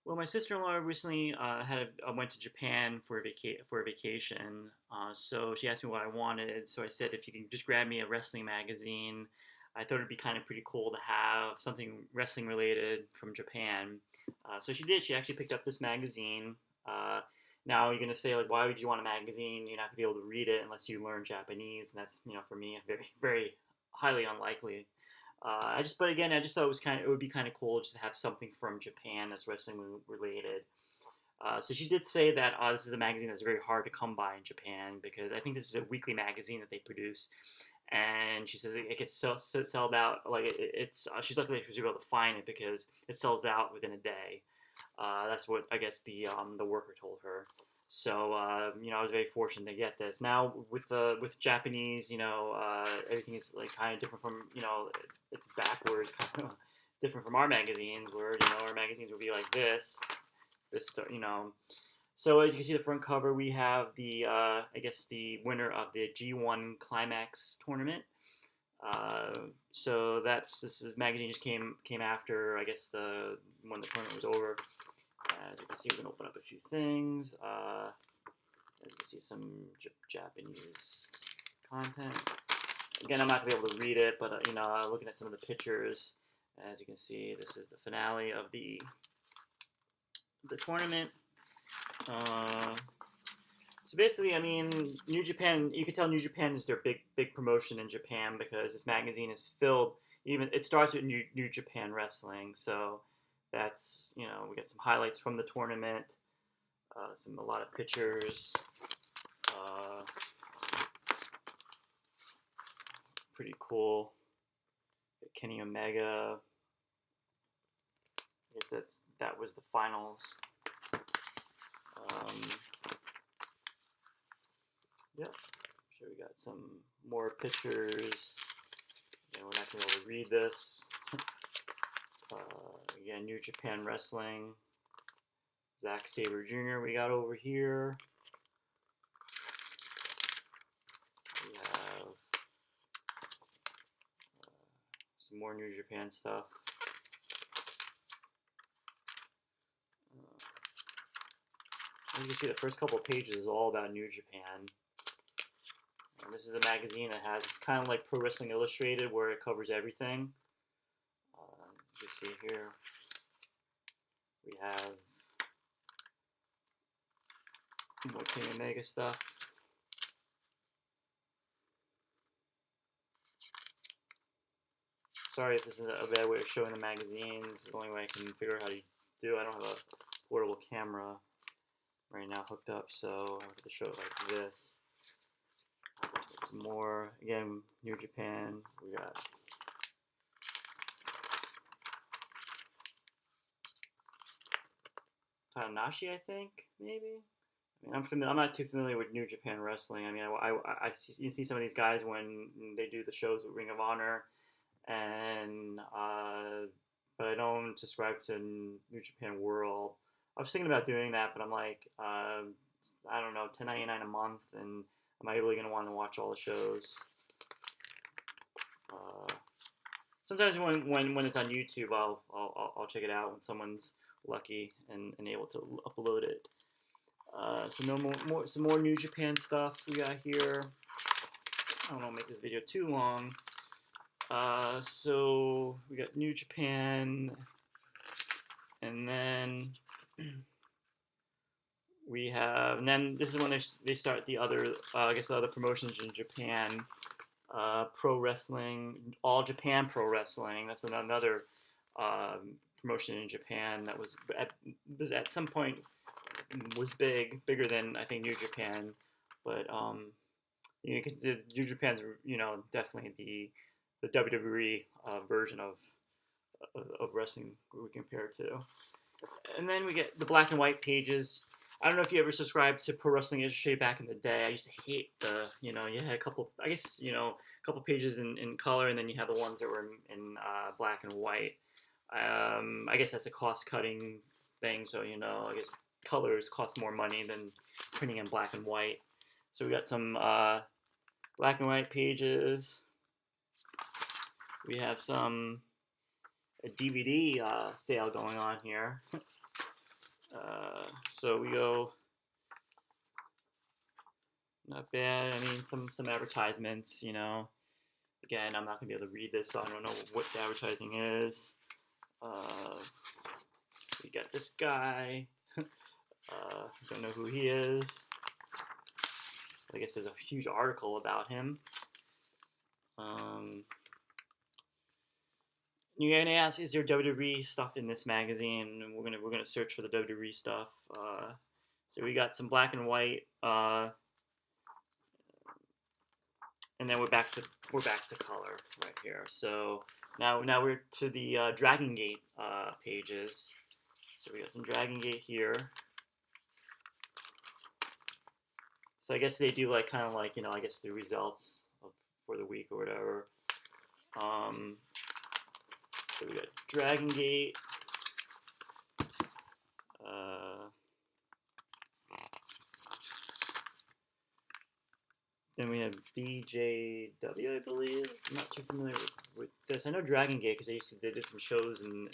Well, my sister-in-law recently went to Japan for a vacation. So she asked me what I wanted. So I said if you can just grab me a wrestling magazine, I thought it'd be kind of pretty cool to have something wrestling related from Japan. So she did. She actually picked up this magazine. Uh, Now you're gonna say like, why would you want a magazine? You're not gonna be able to read it unless you learn Japanese, and that's for me very very highly unlikely. But again, I just thought it would be kind of cool just to have something from Japan that's wrestling related. So she did say that this is a magazine that's very hard to come by in Japan because I think this is a weekly magazine that they produce, and she says it gets sold out like it's. She's lucky that she was able to find it because it sells out within a day. That's what I guess the worker told her. So I was very fortunate to get this. Now with Japanese, everything is like kind of different from it's backwards, kind of different from our magazines, where our magazines would be like this. So as you can see, the front cover, we have the I guess the winner of the G1 Climax tournament. Uh, so this magazine just came after I guess the when the tournament was over. As you can see, we can open up a few things. As you can see, some Japanese content. Again, I'm not gonna be able to read it, but looking at some of the pictures, as you can see, this is the finale of the tournament. Uh, so basically, I mean, New Japan. You can tell New Japan is their big promotion in Japan because this magazine is filled. Even it starts with New Japan Wrestling, so that's we get some highlights from the tournament, a lot of pictures, uh, pretty cool. Kenny Omega. I guess that was the finals. Um, yep. Sure, we got some more pictures. We're not gonna be able to read this. Again, New Japan Wrestling. Zack Sabre Jr. we got over here. We have some more New Japan stuff. As you can see, the first couple of pages is all about New Japan. And this is a magazine that it's kind of like Pro Wrestling Illustrated, where it covers everything. You can see here, we have more Kenny Omega stuff. Sorry if this is a bad way of showing the magazines. It's the only way I can figure out how to do. I don't have a portable camera right now hooked up, so I have to show it like this. Some more, again, New Japan. We got Tanahashi, I think, maybe. I mean, I'm not too familiar with New Japan Wrestling. I mean, you see some of these guys when they do the shows with Ring of Honor, and but I don't subscribe to New Japan World. I was thinking about doing that, but I'm like, I don't know, 10.99 a month, and am I really gonna want to watch all the shows? Uh, Sometimes when it's on YouTube, I'll check it out when someone's lucky and able to upload it. So no some more New Japan stuff we got here. I don't want to make this video too long. So we got New Japan, and then and then this is when they start the other, I guess the other promotions in Japan. Pro Wrestling, All Japan Pro Wrestling. That's another promotion in Japan that was at some point was bigger than I think New Japan, but New Japan's definitely the WWE version of wrestling we compare it to. And then we get the black and white pages. I don't know if you ever subscribed to Pro Wrestling Illustrated back in the day. I used to hate you had a couple, I guess, a couple pages in color, and then you had the ones that were in black and white. I guess that's a cost cutting thing. So, I guess colors cost more money than printing in black and white. So we got some black and white pages. We have a DVD sale going on here. So we go, not bad. I mean, some advertisements, you know. Again, I'm not gonna be able to read this, so I don't know what the advertising is. We got this guy. Don't know who he is. I guess there's a huge article about him. You're gonna ask, is there WWE stuff in this magazine? And we're gonna search for the WWE stuff. So we got some black and white, and then we're back to color right here. So now we're to the Dragon Gate pages. So we got some Dragon Gate here. So I guess they do like kind of like, you know, I guess the results for the week or whatever. So we got Dragon Gate. Then we have BJW, I believe. I'm not too familiar with this. I know Dragon Gate because they did some shows in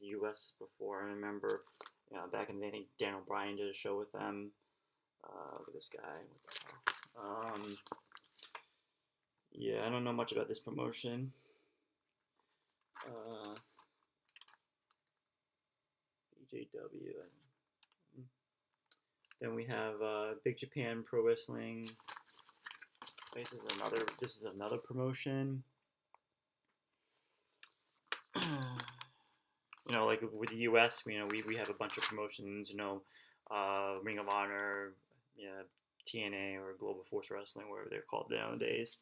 the U.S. before. I remember, you know, back in the day, I think Dan O'Brien did a show with them. Look at this guy. What the hell? Yeah, I don't know much about this promotion. BJW. Then we have Big Japan Pro Wrestling. This is another promotion. You know, like with the U.S., we have a bunch of promotions. You know, Ring of Honor, yeah, TNA or Global Force Wrestling, whatever they're called nowadays.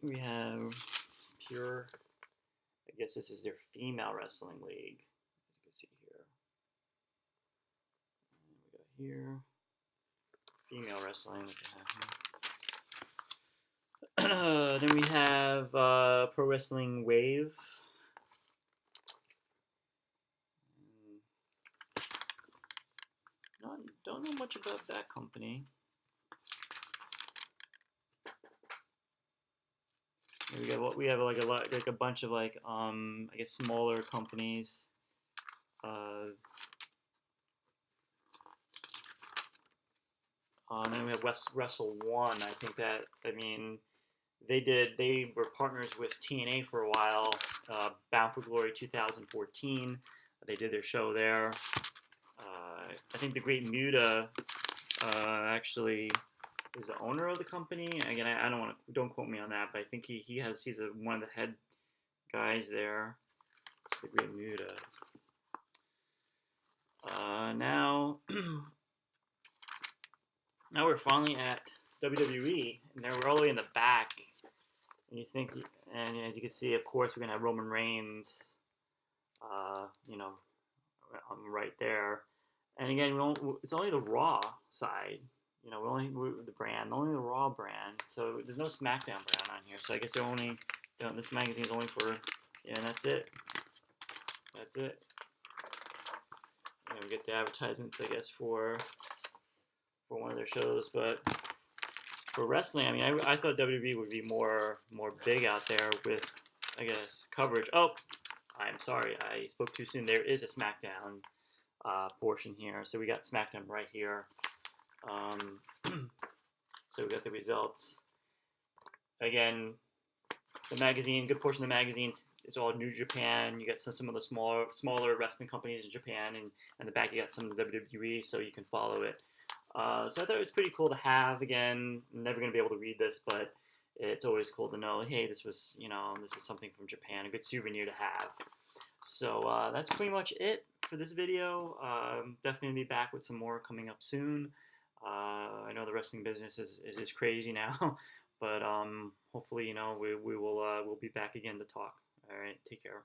We have Pure. I guess this is their female wrestling league, as you can see here. And we got here female wrestling. Then we have Pro Wrestling Wave. Don't know much about that company. We have like a bunch of like I guess smaller companies. And then we have Wrestle One. I think that, I mean, they were partners with TNA for a while. Bound for Glory 2014. They did their show there. I think the Great Muta actually is the owner of the company. Again, I don't quote me on that, but I think he's one of the head guys there. The Great Muta. Now we're finally at WWE, and we're all the way in the back. And as you can see, of course, we're gonna have Roman Reigns. You know, right there. And again, it's only the Raw side. You know, only the Raw brand. So there's no SmackDown brand on here. So I guess this magazine is only for, yeah, and that's it. That's it. And we get the advertisements, I guess, for one of their shows. But for wrestling, I mean, I thought WWE would be more big out there with, I guess, coverage. Oh, I'm sorry, I spoke too soon. There is a SmackDown portion here. So we got SmackDown right here. So we got the results. Again, the magazine, good portion of the magazine is all New Japan. You got some of the smaller wrestling companies in Japan, and in the back you got some of the WWE, so you can follow it. So I thought it was pretty cool to have. Again, I'm never going to be able to read this, but it's always cool to know, hey, this is something from Japan, a good souvenir to have. So that's pretty much it for this video. Definitely going to be back with some more coming up soon. I know the wrestling business is crazy now, but hopefully, you know, we'll be back again to talk. All right, take care.